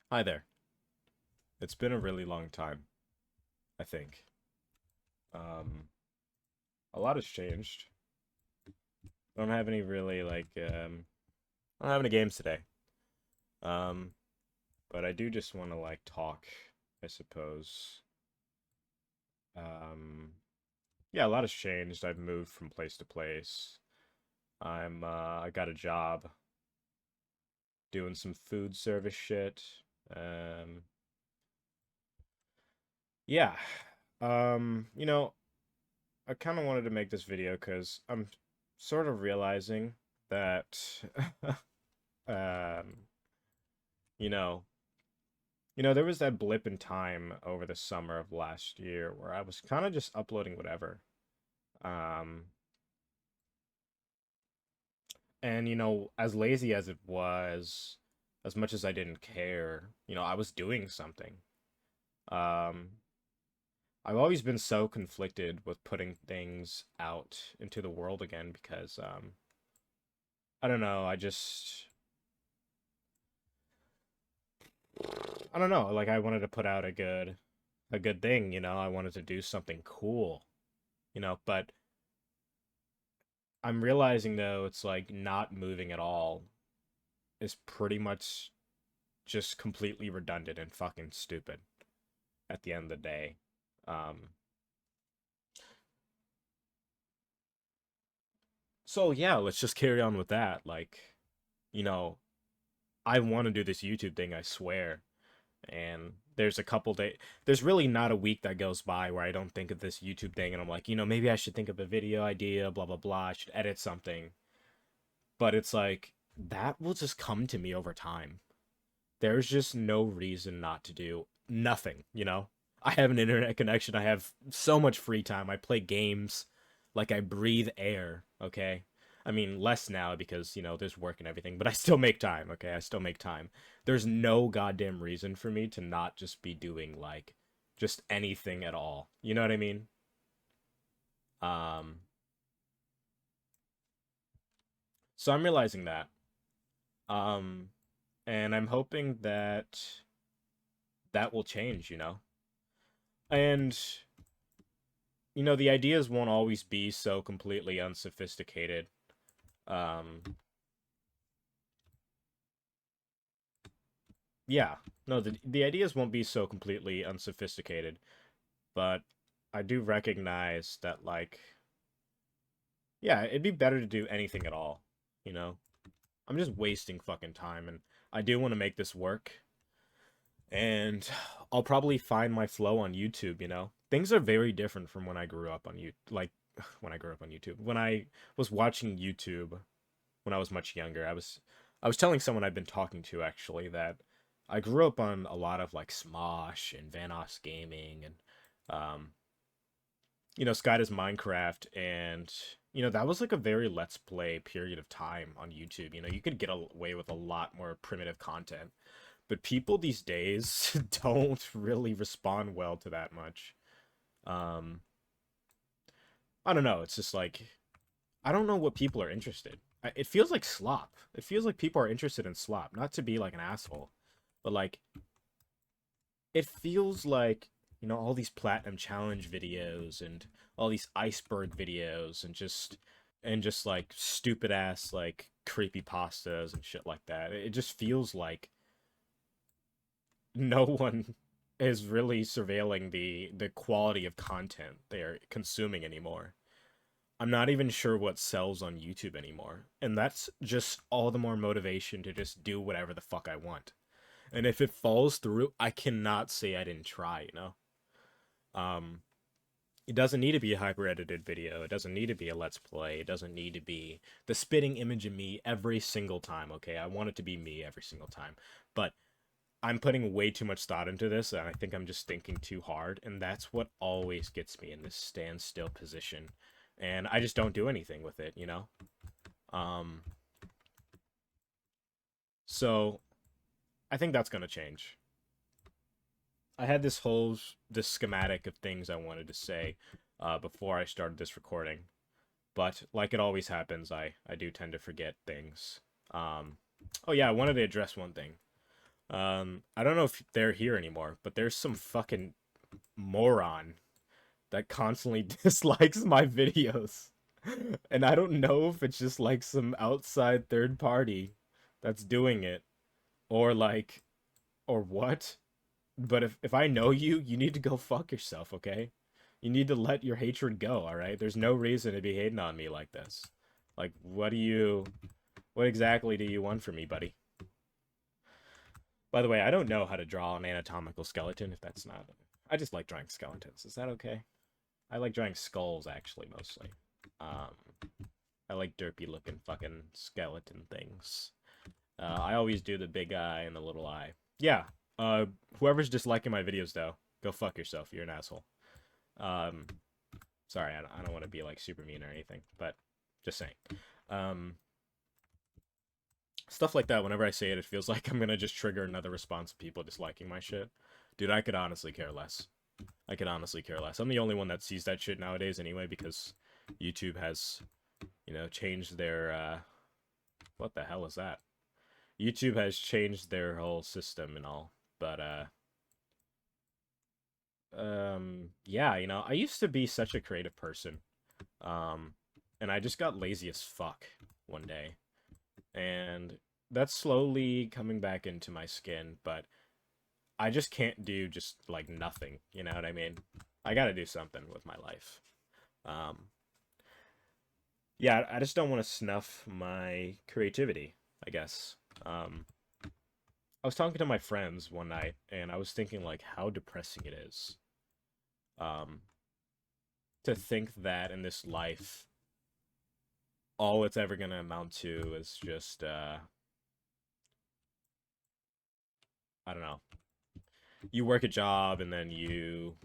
Hi there. It's been a really long time, I think. Um, a lot has changed. I don't have any really I don't have any games today. Um, but I do just want to talk, I suppose. Um, yeah, a lot has changed. I've moved from place to place. I got a job doing some food service shit. Um, yeah. You know, I kind of wanted to make this video because I'm sort of realizing that, um, you know, there was that blip in time over the summer of last year where I was kind of just uploading whatever. Um, and as lazy as it was, as much as I didn't care, I was doing something. Um, I've always been so conflicted with putting things out into the world again because, I don't know, I don't know. Like I wanted to put out a good thing, I wanted to do something cool, but I'm realizing though it's like not moving at all is pretty much just completely redundant and fucking stupid at the end of the day. Um so yeah, let's just carry on with that. You know, I want to do this YouTube thing, I swear. And there's really not a week that goes by where I don't think of this YouTube thing and I'm like, maybe I should think of a video idea, blah blah blah, I should edit something. But it's like that will just come to me over time. There's just no reason not to do nothing. I have an internet connection, I have so much free time, I play games, like I breathe air, okay? I mean, less now because, there's work and everything, but I still make time, okay? I still make time. There's no goddamn reason for me to not just be doing, just anything at all. You know what I mean? Um, so I'm realizing that. Um, and I'm hoping that that will change. And the ideas won't always be so completely unsophisticated. Um, yeah, no, the ideas won't be so completely unsophisticated, but I do recognize that, yeah, it'd be better to do anything at all. You know, I'm just wasting fucking time, and I do want to make this work, and I'll probably find my flow on YouTube. Things are very different from when I grew up on you, like when I grew up on YouTube. When I was watching YouTube when I was much younger. I was telling someone I've been talking to actually that I grew up on a lot of like Smosh and Vanoss Gaming and um Sky does Minecraft, and that was like a very let's play period of time on YouTube. You could get away with a lot more primitive content. But people these days don't really respond well to that much. Um I don't know, it's just like I don't know what people are interested. It feels like slop. It feels like people are interested in slop. Not to be like an asshole, but it feels like all these platinum challenge videos and all these iceberg videos and just like stupid ass like creepy pastas and shit like that. It just feels like no one is really surveilling the quality of content they're consuming anymore. I'm not even sure what sells on YouTube anymore. And that's just all the more motivation to just do whatever the fuck I want. And if it falls through, I cannot say I didn't try. Um it doesn't need to be a hyper edited video. It doesn't need to be a let's play. It doesn't need to be the spitting image of me every single time, okay? I want it to be me every single time. But I'm putting way too much thought into this, and I think I'm just thinking too hard, and that's what always gets me in this standstill position. And I just don't do anything with it. Um, so I think that's gonna change. I had this schematic of things I wanted to say before I started this recording, but like it always happens, I do tend to forget things. Um, oh yeah, I wanted to address one thing. I don't know if they're here anymore, but there's some fucking moron that constantly dislikes my videos. And I don't know if it's just like some outside third party that's doing it or like or what. But if I know you, you need to go fuck yourself, okay? You need to let your hatred go, all right? There's no reason to be hating on me like this. Like what exactly do you want from me, buddy? By the way, I don't know how to draw an anatomical skeleton if that's not. I just like drawing skeletons. Is that okay? I like drawing skulls actually mostly. Um I like derpy looking fucking skeleton things. I always do the big eye and the little eye. Yeah. Whoever's disliking my videos though, go fuck yourself. You're an asshole. Um, sorry, I don't want to be like super mean or anything, but just saying. Um, stuff like that. Whenever I say it, it feels like I'm gonna just trigger another response of people disliking my shit. Dude, I could honestly care less. I could honestly care less. I'm the only one that sees that shit nowadays anyway because YouTube has, changed their what the hell is that? YouTube has changed their whole system and all. But yeah, I used to be such a creative person. Um and I just got lazy as fuck one day. And that's slowly coming back into my skin, but I just can't do just like nothing, you know what I mean? I got to do something with my life. Um yeah, I just don't want to snuff my creativity, I guess. Um I was talking to my friends one night and I was thinking like how depressing it is. Um to think that in this life all it's ever going to amount to is just I don't know. You work a job and then you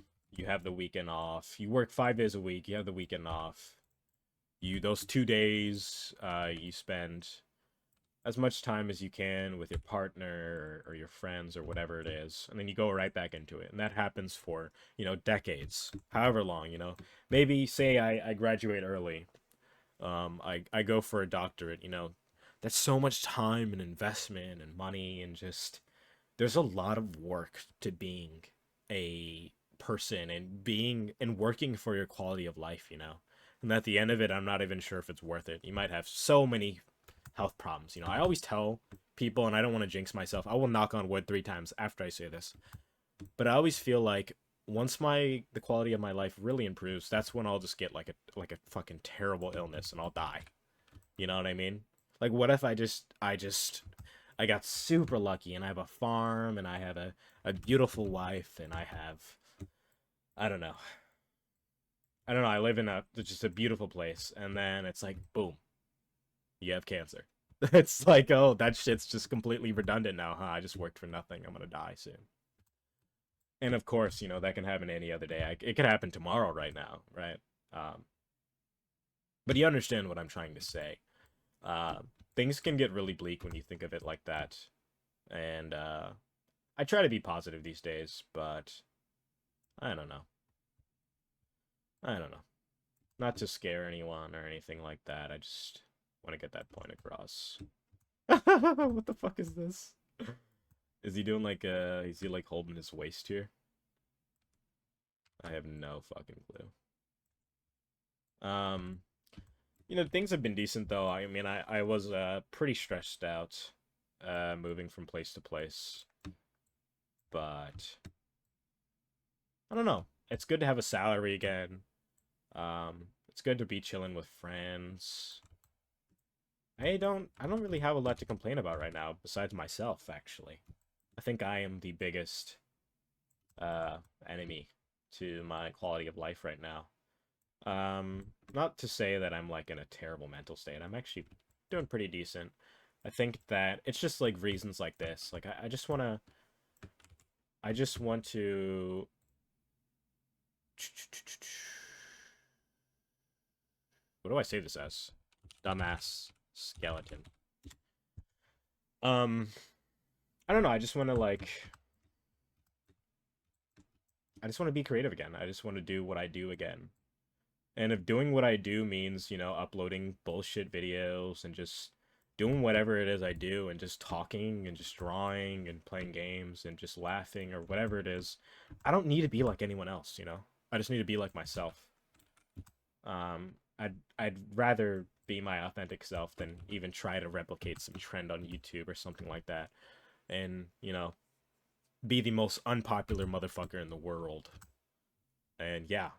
have the weekend off. You work 5 days a week, you have the weekend off. You those 2 days you spend as much time as you can with your partner or your friends or whatever it is, and then you go right back into it. And that happens for, decades, however long, maybe say I graduate early. I go for a doctorate, that's so much time and investment and money and just there's a lot of work to being a person and being and working for your quality of life, And at the end of it, I'm not even sure if it's worth it. You might have so many health problems. I always tell people, and I don't want to jinx myself. I will knock on wood 3 times after I say this, but I always feel like once the quality of my life really improves, that's when I'll just get like a fucking terrible illness and I'll die. You know what I mean? Like what if I got super lucky and I have a farm and I have a beautiful wife and I have I don't know. I don't know, I live in just a beautiful place and then it's like boom, you have cancer. It's like, oh, that shit's just completely redundant now, huh? I just worked for nothing. I'm gonna die soon. And of course, that can happen any other day. It could happen tomorrow right now, right? Um, but you understand what I'm trying to say. Uh, things can get really bleak when you think of it like that. And I try to be positive these days, but I don't know. I don't know. Not to scare anyone or anything like that. I just want to get that point across. What the fuck is this? Is he doing like is he like holding his waist here? I have no fucking clue. Um, things have been decent though. I mean, I was pretty stressed out moving from place to place, but I don't know. It's good to have a salary again. It's good to be chilling with friends. I don't really have a lot to complain about right now besides myself, actually. I think I am the biggest enemy to my quality of life right now. Not to say that I'm like in a terrible mental state. I'm actually doing pretty decent. I think that it's just like reasons like this. Like I just want to what do I say this as? Dumbass skeleton. Um, I don't know. I just want to be creative again. I just want to do what I do again. And if doing what I do means, uploading bullshit videos and just doing whatever it is I do and just talking and just drawing and playing games and just laughing or whatever it is. I don't need to be like anyone else, you know? I just need to be like myself. I'd rather be my authentic self than even try to replicate some trend on YouTube or something like that. And, be the most unpopular motherfucker in the world. And yeah,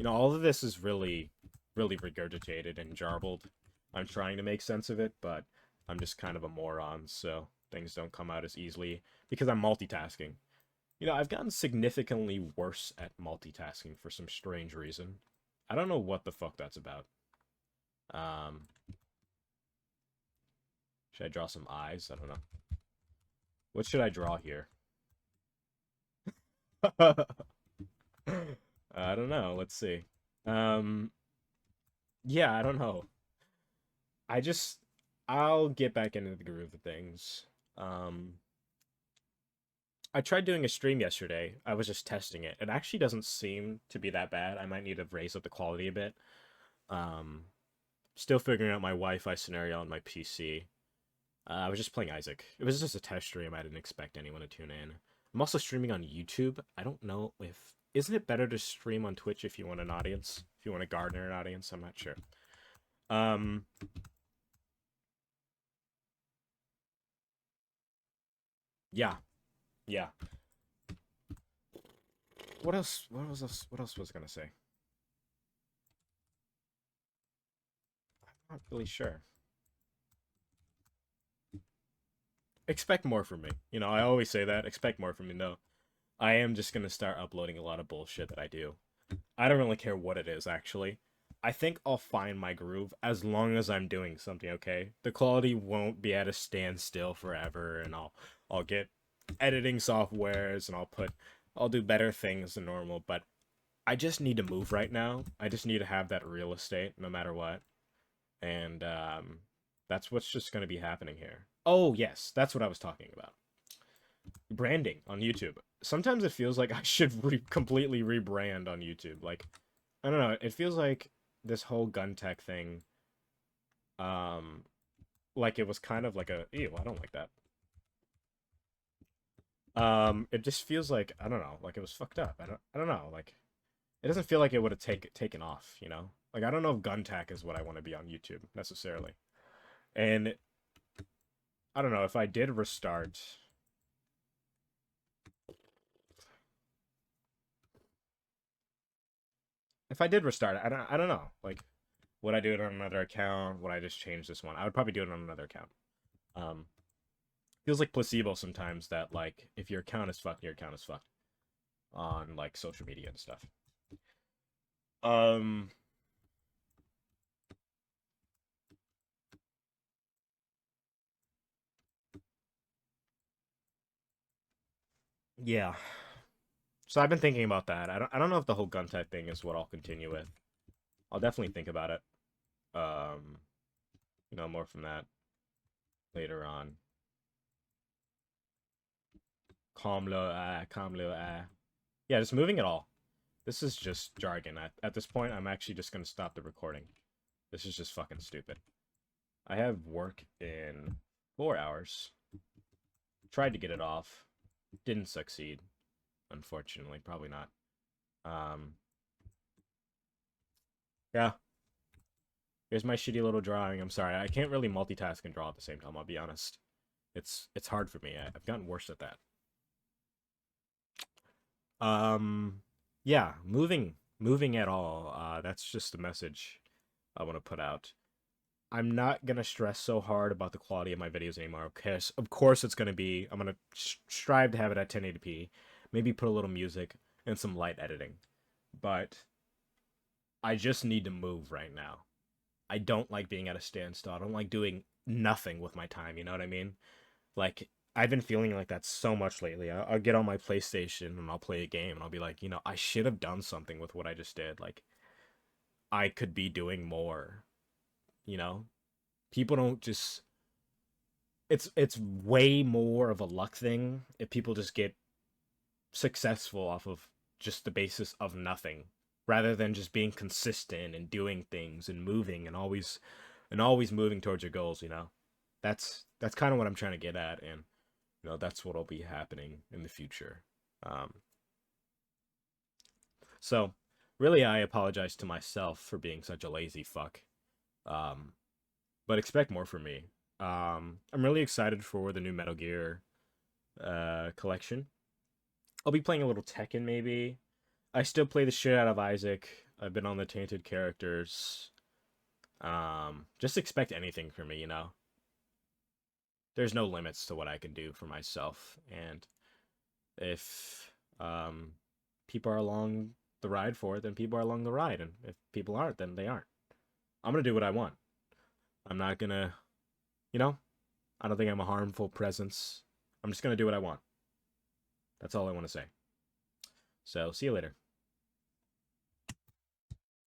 all of this is really, really regurgitated and jarbled. I'm trying to make sense of it, but I'm just kind of a moron, so things don't come out as easily because I'm multitasking. I've gotten significantly worse at multitasking for some strange reason. I don't know what the fuck that's about. Um, should I draw some eyes? I don't know. What should I draw here? I don't know. Let's see. Um, yeah, I don't know. I just I'll get back into the groove of things. Um, I tried doing a stream yesterday. I was just testing it. It actually doesn't seem to be that bad. I might need to raise up the quality a bit. Um, Still figuring out my Wi-Fi scenario on my PC. I was just playing Isaac. It was just a test stream. I didn't expect anyone to tune in. I'm also streaming on YouTube. I don't know if isn't it better to stream on Twitch if you want an audience? If you want to garner an audience, I'm not sure. Um, yeah, yeah. What else? What else was I gonna say? I'm not really sure. Expect more from me. I always say that. Expect more from me. No, I am just gonna start uploading a lot of bullshit that I do. I don't really care what it is, actually. I think I'll find my groove as long as I'm doing something, okay? The quality won't be at a standstill forever, and I'll get editing softwares and I'll do better things than normal, but I just need to move right now. I just need to have that real estate no matter what. And that's what's just going to be happening here. Oh, yes, that's what I was talking about. Branding on YouTube. Sometimes it feels like I should completely rebrand on YouTube. Like, I don't know. It feels like this whole gun tech thing, um, like it was kind of like a ew. I don't like that. It just feels like I don't know, like it was fucked up. I don't know. Like it doesn't feel like it would have taken off. Like I don't know if gun tech is what I want to be on YouTube necessarily. And I don't know if I did restart. If I did restart, I don't know. Like, would I do it on another account? Would I just change this one? I would probably do it on another account. Um, Feels like placebo sometimes that like if your account is fucked, your account is fucked on like social media and stuff. Um, yeah. So I've been thinking about that. I don't know if the whole gun type thing is what I'll continue with. I'll definitely think about it. Um, more from that later on. Calm lo Yeah, just moving it all. This is just jargon. At this point, I'm actually just gonna stop the recording. This is just fucking stupid. I have work in 4 hours. Tried to get it off. Didn't succeed, unfortunately. Probably not. Um, yeah. Here's my shitty little drawing. I'm sorry. I can't really multitask and draw at the same time, I'll be honest. It's hard for me. I've gotten worse at that. Um, yeah, moving at all. That's just the message I want to put out. I'm not gonna stress so hard about the quality of my videos anymore. Because of course it's gonna be. I'm gonna strive to have it at 1080p. Maybe put a little music and some light editing. But I just need to move right now. I don't like being at a standstill. I don't like doing nothing with my time. You know what I mean? Like I've been feeling like that so much lately. I'll get on my PlayStation and I'll play a game and I'll be like, I should have done something with what I just did. Like I could be doing more. You know, people don't just. It's way more of a luck thing if people just get successful off of just the basis of nothing rather than just being consistent and doing things and moving and always and always moving towards your goals, that's kind of what I'm trying to get at, and that's what'll be happening in the future. um so really, I apologize to myself for being such a lazy fuck. um but expect more from me. I'm really excited for the new Metal Gear collection. I'll be playing a little Tekken maybe. I still play the shit out of Isaac. I've been on the Tainted characters. Just expect anything from me, There's no limits to what I can do for myself. And if people are along the ride for it, then people are along the ride. And if people aren't, then they aren't. I'm gonna do what I want. I'm not gonna, you know, I don't think I'm a harmful presence. I'm just gonna do what I want. That's all I want to say. So, see you later.